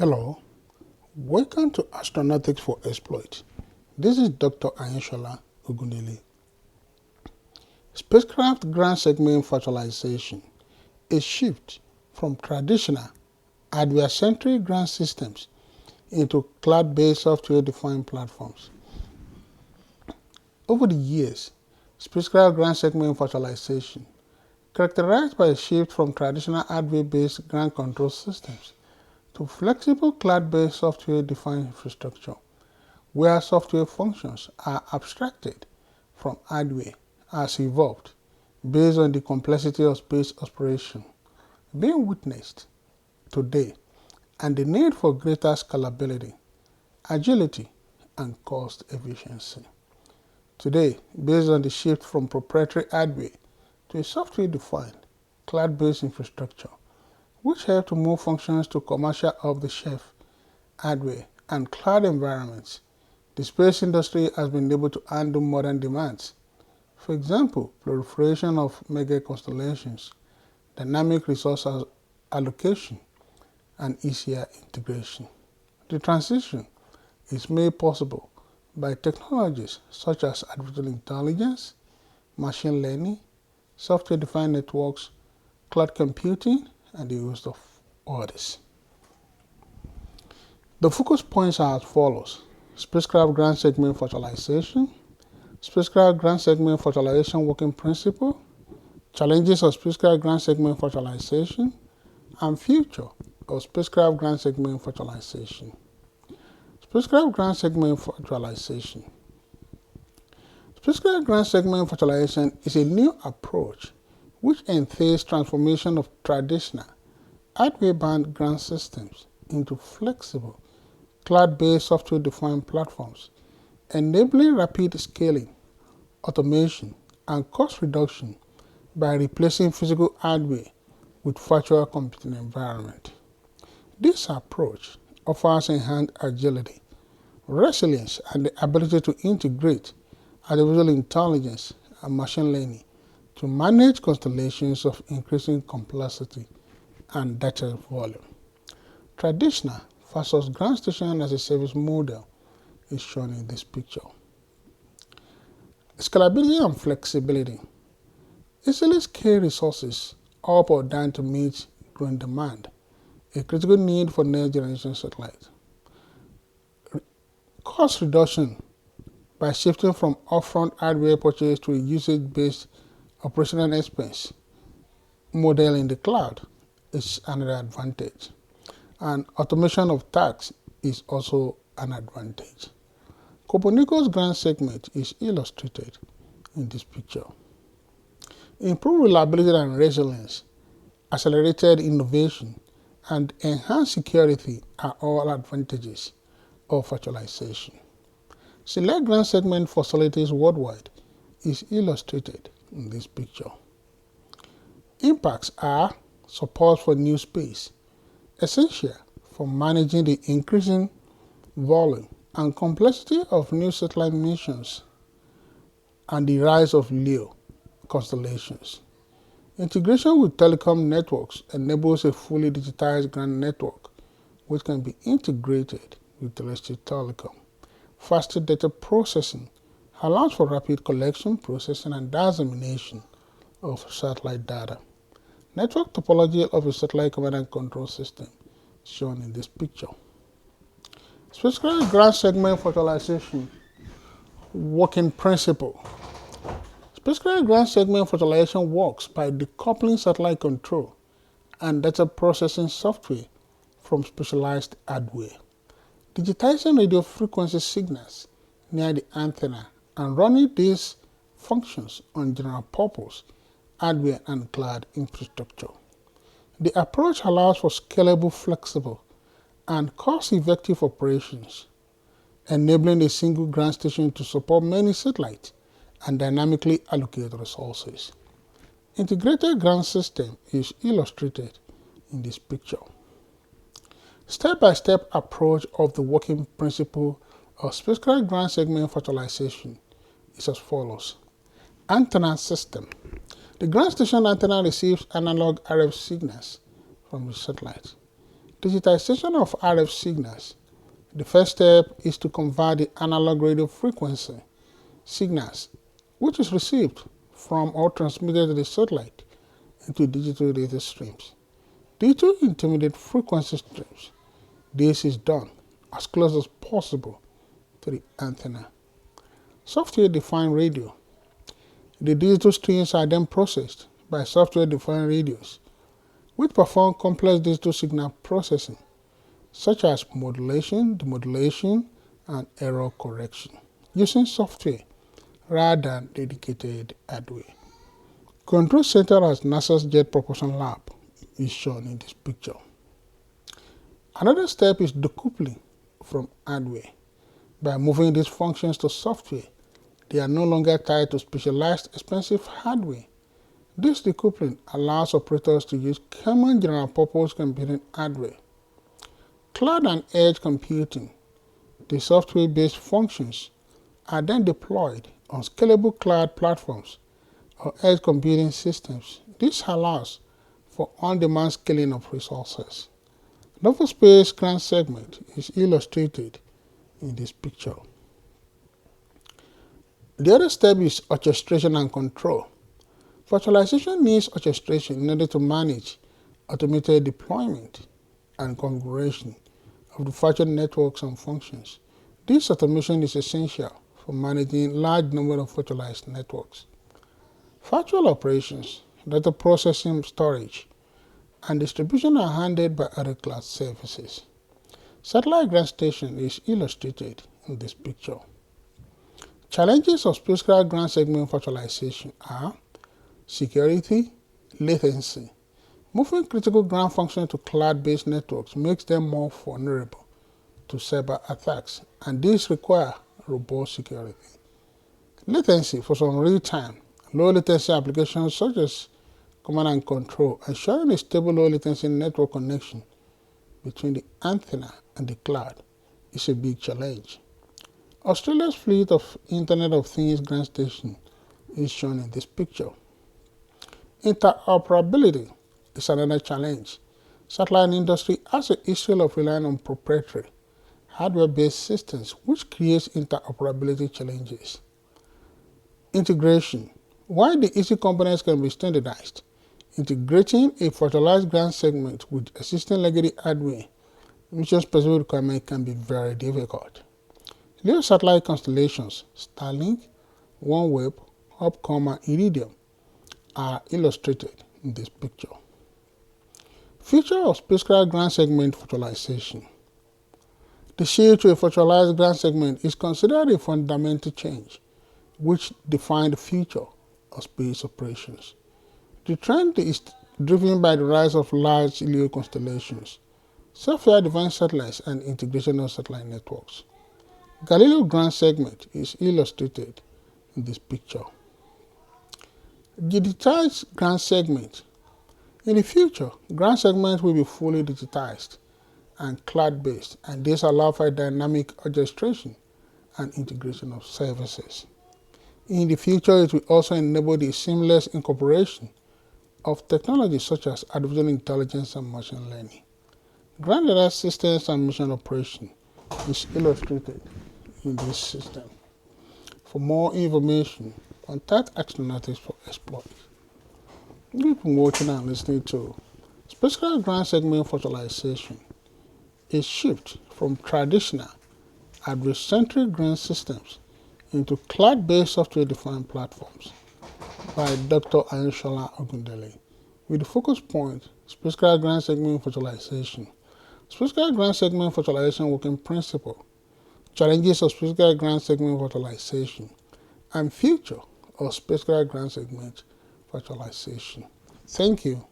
Hello, welcome to Astronautics for Exploit. This is Dr. Ayenshola Ogundele. Spacecraft ground segment virtualization, a shift from traditional hardware-centric ground systems into cloud-based software-defined platforms. Over the years, spacecraft ground segment virtualization, characterized by a shift from traditional hardware-based ground control systems to flexible cloud-based software-defined infrastructure, where software functions are abstracted from hardware, has evolved based on the complexity of space exploration being witnessed today and the need for greater scalability, agility, and cost efficiency. Today, based on the shift from proprietary hardware to a software-defined, cloud-based infrastructure, which help to move functions to commercial off-the-shelf hardware and cloud environments, the space industry has been able to handle modern demands. For example, proliferation of mega-constellations, dynamic resource allocation, and easier integration. The transition is made possible by technologies such as artificial intelligence, machine learning, software-defined networks, cloud computing, and the host of others. The focus points are as follows: spacecraft ground segment virtualization, spacecraft ground segment virtualization working principle, challenges of spacecraft ground segment virtualization, and future of spacecraft ground segment virtualization. Spacecraft ground segment virtualization. Spacecraft ground segment virtualization is a new approach which entails transformation of traditional hardware-bound ground systems into flexible, cloud-based software-defined platforms, enabling rapid scaling, automation, and cost reduction by replacing physical hardware with virtual computing environment. This approach offers enhanced agility, resilience, and the ability to integrate artificial intelligence and machine learning to manage constellations of increasing complexity and data volume. Traditional versus ground station as a service model is shown in this picture. Scalability and flexibility. Easily scale resources up or down to meet growing demand, a critical need for next generation satellites. Cost reduction by shifting from upfront hardware purchase to a usage-based operational expense model in the cloud is another advantage. And automation of tasks is also an advantage. Copernicus ground segment is illustrated in this picture. Improved reliability and resilience, accelerated innovation, and enhanced security are all advantages of virtualization. Select ground segment facilities worldwide is illustrated in this picture. Impacts are support for new space, essential for managing the increasing volume and complexity of new satellite missions and the rise of LEO constellations. Integration with telecom networks enables a fully digitized ground network which can be integrated with terrestrial telecom. Faster data processing allows for rapid collection, processing, and dissemination of satellite data. Network topology of a satellite command and control system shown in this picture. Spacecraft ground segment virtualization working principle. Spacecraft ground segment virtualization works by decoupling satellite control and data processing software from specialized hardware, digitizing radio frequency signals near the antenna and running these functions on general purpose hardware and cloud infrastructure. The approach allows for scalable, flexible, and cost-effective operations, enabling a single ground station to support many satellites and dynamically allocate resources. Integrated ground system is illustrated in this picture. Step-by-step approach of the working principle of spacecraft ground segment virtualization is as follows. Antenna system. The ground station antenna receives analog RF signals from the satellite. Digitization of RF signals. The first step is to convert the analog radio frequency signals, which is received from or transmitted to the satellite, into digital data streams. Due to intermediate frequency streams, this is done as close as possible to the antenna. Software-defined radio. The digital streams are then processed by software-defined radios, which perform complex digital signal processing, such as modulation, demodulation, and error correction, using software rather than dedicated hardware. Control center as NASA's Jet Propulsion Lab is shown in this picture. Another step is decoupling from hardware. By moving these functions to software, they are no longer tied to specialized, expensive hardware. This decoupling allows operators to use common general-purpose computing hardware. Cloud and edge computing. The software-based functions are then deployed on scalable cloud platforms or edge computing systems. This allows for on-demand scaling of resources. The space grant segment is illustrated in this picture. The other step is orchestration and control. Virtualization needs orchestration in order to manage automated deployment and configuration of the virtual networks and functions. This automation is essential for managing large number of virtualized networks. Virtual operations, data processing, storage, and distribution are handled by other cloud services. Satellite ground station is illustrated in this picture. Challenges of spacecraft ground segment virtualization are security, latency. Moving critical ground functions to cloud-based networks makes them more vulnerable to cyber attacks, and these require robust security. Latency for some real-time, low-latency applications such as command and control, ensuring a stable low-latency network connection between the antenna and the cloud is a big challenge. Australia's fleet of Internet of Things ground station is shown in this picture. Interoperability is another challenge. Satellite industry has a history of relying on proprietary, hardware-based systems, which creates interoperability challenges. Integration. While the easy components can be standardized, integrating a virtualized ground segment with existing legacy hardware mission-specific requirements can be very difficult. LEO satellite constellations, Starlink, OneWeb, Hopcom, and Iridium are illustrated in this picture. Feature of spacecraft ground segment virtualization. The shift to a virtualized ground segment is considered a fundamental change, which defined the future of space operations. The trend is driven by the rise of large LEO constellations, software-defined satellites, and integration of satellite networks. Galileo ground segment is illustrated in this picture. Digitized ground segment. In the future, ground segments will be fully digitized and cloud-based, and this allows for dynamic orchestration and integration of services. In the future, it will also enable the seamless incorporation of technologies such as artificial intelligence and machine learning. Ground data systems and mission operation is illustrated in this system. For more information, contact Axonauts for exploit. You've been watching and listening to Spacecraft Ground Segment Virtualization, a shift from traditional hardware-centric ground systems into cloud-based software-defined platforms by Dr. Ayoshola Ogundele, with the focus point, Spacecraft Ground Segment Virtualization. Spacecraft Ground Segment Virtualization Working Principle, Challenges of Spacecraft Ground Segment Virtualization, and Future of Spacecraft Ground Segment Virtualization. Thank you.